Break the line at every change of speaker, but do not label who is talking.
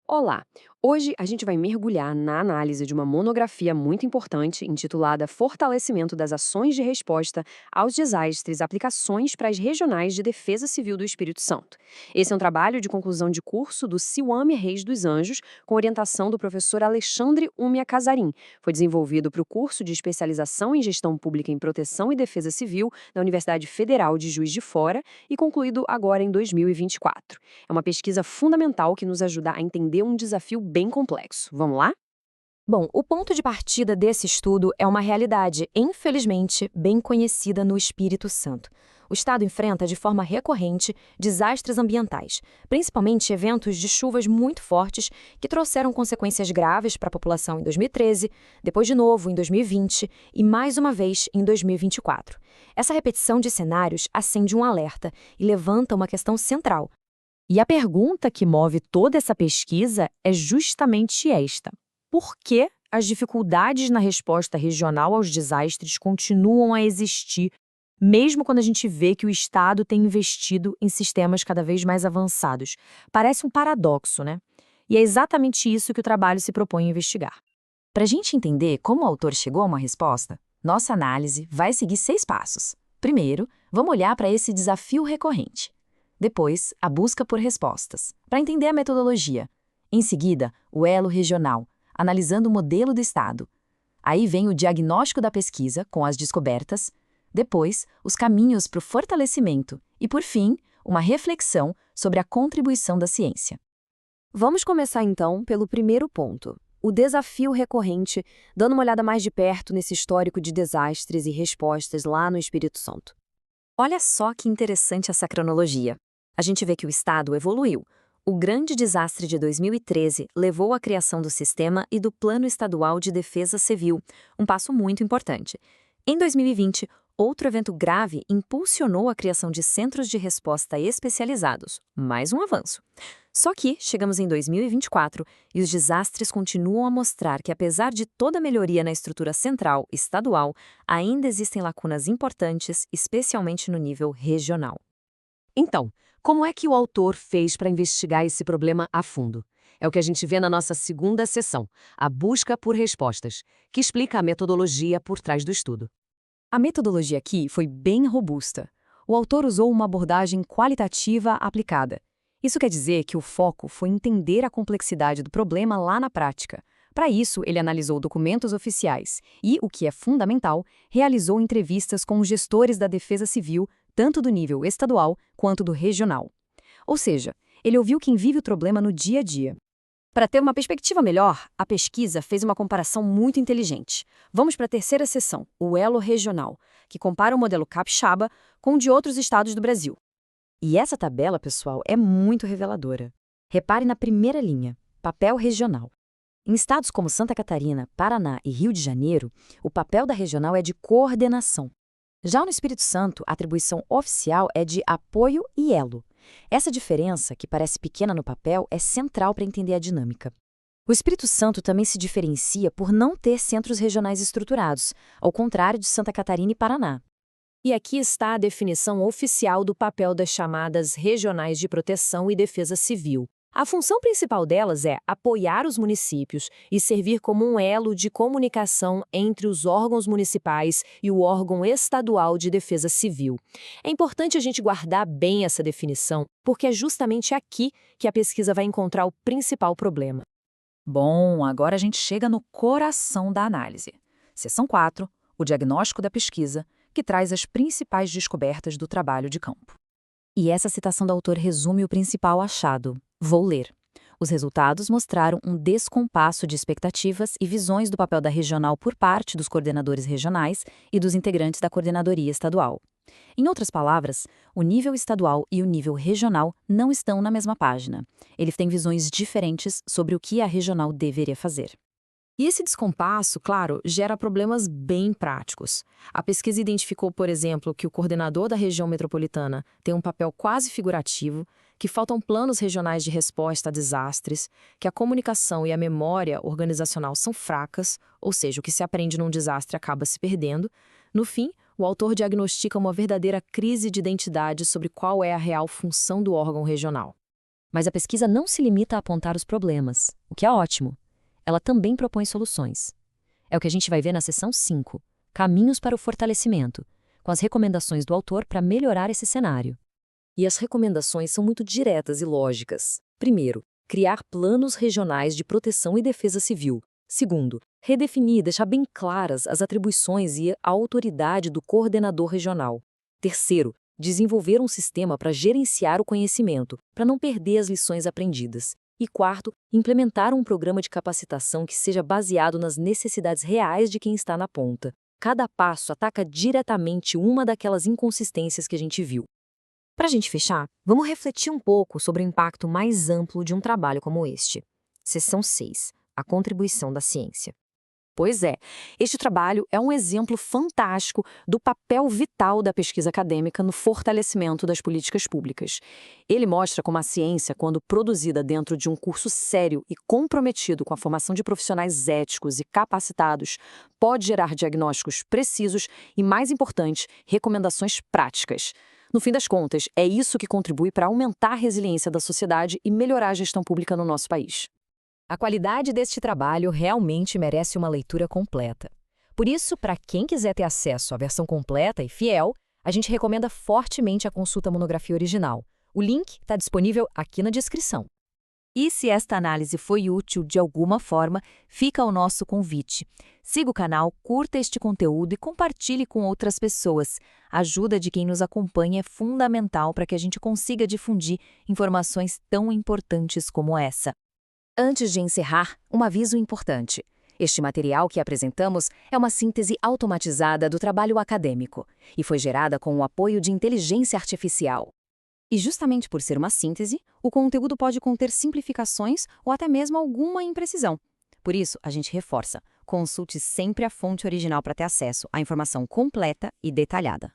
Olá! Hoje a gente vai mergulhar na análise de uma monografia muito importante intitulada Fortalecimento das Ações de Resposta aos Desastres, Aplicações para as Regionais de Defesa Civil do Espírito Santo. Esse é um trabalho de conclusão de curso do Ciuame Reis dos Anjos, com orientação do professor Alexandre Umia Casarim. Foi desenvolvido para o curso de especialização em Gestão Pública em Proteção e Defesa Civil da Universidade Federal de Juiz de Fora e concluído agora em 2024. É uma pesquisa fundamental que nos ajuda a entender um desafio bem complexo. Vamos lá?
Bom, o ponto de partida desse estudo é uma realidade, infelizmente, bem conhecida no Espírito Santo. O Estado enfrenta de forma recorrente desastres ambientais, principalmente eventos de chuvas muito fortes que trouxeram consequências graves para a população em 2013, depois de novo em 2020 e mais uma vez em 2024. Essa repetição de cenários acende um alerta e levanta uma questão central. E a pergunta que move toda essa pesquisa é justamente esta: por que as dificuldades na resposta regional aos desastres continuam a existir, mesmo quando a gente vê que o Estado tem investido em sistemas cada vez mais avançados? Parece um paradoxo, né? E é exatamente isso que o trabalho se propõe a investigar.
Para a gente entender como o autor chegou a uma resposta, nossa análise vai seguir 6 passos. Primeiro, vamos olhar para esse desafio recorrente. Depois, a busca por respostas, para entender a metodologia. Em seguida, o elo regional, analisando o modelo do Estado. Aí vem o diagnóstico da pesquisa, com as descobertas. Depois, os caminhos para o fortalecimento. E, por fim, uma reflexão sobre a contribuição da ciência.
Vamos começar então pelo primeiro ponto, o desafio recorrente, dando uma olhada mais de perto nesse histórico de desastres e respostas lá no Espírito Santo.
Olha só que interessante essa cronologia. A gente vê que o Estado evoluiu. O grande desastre de 2013 levou à criação do Sistema e do Plano Estadual de Defesa Civil, um passo muito importante. Em 2020, outro evento grave impulsionou a criação de centros de resposta especializados, mais um avanço. Só que chegamos em 2024 e os desastres continuam a mostrar que, apesar de toda a melhoria na estrutura central estadual, ainda existem lacunas importantes, especialmente no nível regional.
Então, como é que o autor fez para investigar esse problema a fundo? É o que a gente vê na nossa segunda sessão, a busca por respostas, que explica a metodologia por trás do estudo.
A metodologia aqui foi bem robusta. O autor usou uma abordagem qualitativa aplicada. Isso quer dizer que o foco foi entender a complexidade do problema lá na prática. Para isso, ele analisou documentos oficiais e, o que é fundamental, realizou entrevistas com os gestores da Defesa Civil, tanto do nível estadual quanto do regional. Ou seja, ele ouviu quem vive o problema no dia a dia. Para ter uma perspectiva melhor, a pesquisa fez uma comparação muito inteligente. Vamos para a terceira seção, o elo regional, que compara o modelo capixaba com o de outros estados do Brasil. E essa tabela, pessoal, é muito reveladora. Repare na primeira linha, papel regional. Em estados como Santa Catarina, Paraná e Rio de Janeiro, o papel da regional é de coordenação. Já no Espírito Santo, a atribuição oficial é de apoio e elo. Essa diferença, que parece pequena no papel, é central para entender a dinâmica. O Espírito Santo também se diferencia por não ter centros regionais estruturados, ao contrário de Santa Catarina e Paraná. E aqui está a definição oficial do papel das chamadas regionais de proteção e defesa civil. A função principal delas é apoiar os municípios e servir como um elo de comunicação entre os órgãos municipais e o órgão estadual de defesa civil. É importante a gente guardar bem essa definição, porque é justamente aqui que a pesquisa vai encontrar o principal problema.
Bom, agora a gente chega no coração da análise. Seção 4, o diagnóstico da pesquisa, que traz as principais descobertas do trabalho de campo. E essa citação do autor resume o principal achado. Vou ler. Os resultados mostraram um descompasso de expectativas e visões do papel da regional por parte dos coordenadores regionais e dos integrantes da coordenadoria estadual. Em outras palavras, o nível estadual e o nível regional não estão na mesma página. Eles têm visões diferentes sobre o que a regional deveria fazer.
E esse descompasso, claro, gera problemas bem práticos. A pesquisa identificou, por exemplo, que o coordenador da região metropolitana tem um papel quase figurativo, que faltam planos regionais de resposta a desastres, que a comunicação e a memória organizacional são fracas, ou seja, o que se aprende num desastre acaba se perdendo. No fim, o autor diagnostica uma verdadeira crise de identidade sobre qual é a real função do órgão regional.
Mas a pesquisa não se limita a apontar os problemas, o que é ótimo. Ela também propõe soluções. É o que a gente vai ver na seção 5, Caminhos para o Fortalecimento, com as recomendações do autor para melhorar esse cenário. E as recomendações são muito diretas e lógicas. Primeiro, criar planos regionais de proteção e defesa civil. Segundo, redefinir e deixar bem claras as atribuições e a autoridade do coordenador regional. Terceiro, desenvolver um sistema para gerenciar o conhecimento, para não perder as lições aprendidas. E quarto, implementar um programa de capacitação que seja baseado nas necessidades reais de quem está na ponta. Cada passo ataca diretamente uma daquelas inconsistências que a gente viu. Para a gente fechar, vamos refletir um pouco sobre o impacto mais amplo de um trabalho como este. Seção 6. A contribuição da ciência.
Pois é, este trabalho é um exemplo fantástico do papel vital da pesquisa acadêmica no fortalecimento das políticas públicas. Ele mostra como a ciência, quando produzida dentro de um curso sério e comprometido com a formação de profissionais éticos e capacitados, pode gerar diagnósticos precisos e, mais importante, recomendações práticas. No fim das contas, é isso que contribui para aumentar a resiliência da sociedade e melhorar a gestão pública no nosso país.
A qualidade deste trabalho realmente merece uma leitura completa. Por isso, para quem quiser ter acesso à versão completa e fiel, a gente recomenda fortemente a consulta monografia original. O link está disponível aqui na descrição. E se esta análise foi útil de alguma forma, fica o nosso convite. Siga o canal, curta este conteúdo e compartilhe com outras pessoas. A ajuda de quem nos acompanha é fundamental para que a gente consiga difundir informações tão importantes como essa. Antes de encerrar, um aviso importante. Este material que apresentamos é uma síntese automatizada do trabalho acadêmico e foi gerada com o apoio de inteligência artificial. E justamente por ser uma síntese, o conteúdo pode conter simplificações ou até mesmo alguma imprecisão. Por isso, a gente reforça, consulte sempre a fonte original para ter acesso à informação completa e detalhada.